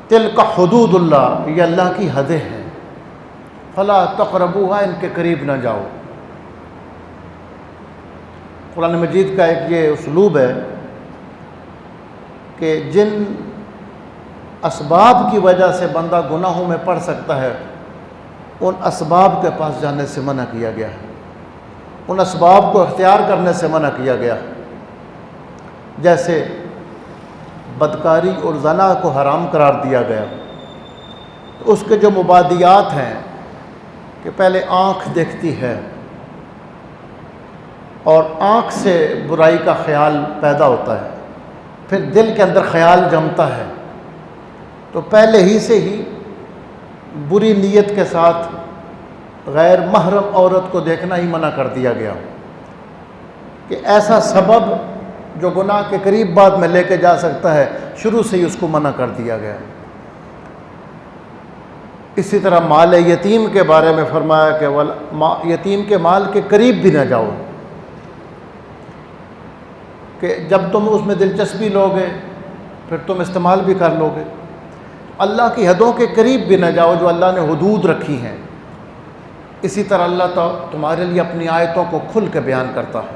تلک حدود اللہ، یہ اللہ کی حدیں ہیں، فلا تقربوها، ان کے قریب نہ جاؤ۔ قرآن مجید کا ایک یہ اسلوب ہے کہ جن اسباب کی وجہ سے بندہ گناہوں میں پڑ سکتا ہے ان اسباب کے پاس جانے سے منع کیا گیا ہے، ان اسباب کو اختیار کرنے سے منع کیا گیا، جیسے بدکاری اور زنا کو حرام قرار دیا گیا۔ تو اس کے جو مبادیات ہیں کہ پہلے آنکھ دیکھتی ہے اور آنکھ سے برائی کا خیال پیدا ہوتا ہے، پھر دل کے اندر خیال جمتا ہے، تو پہلے ہی سے ہی بری نیت کے ساتھ غیر محرم عورت کو دیکھنا ہی منع کر دیا گیا کہ ایسا سبب جو گناہ کے قریب بعد میں لے کے جا سکتا ہے، شروع سے ہی اس کو منع کر دیا گیا۔ اسی طرح مال یتیم کے بارے میں فرمایا کہ یتیم کے مال کے قریب بھی نہ جاؤ، کہ جب تم اس میں دلچسپی لوگے پھر تم استعمال بھی کر لو گے۔ اللہ کی حدوں کے قریب بھی نہ جاؤ جو اللہ نے حدود رکھی ہیں۔ اسی طرح اللہ تعالیٰ تمہارے لیے اپنی آیتوں کو کھل کے بیان کرتا ہے۔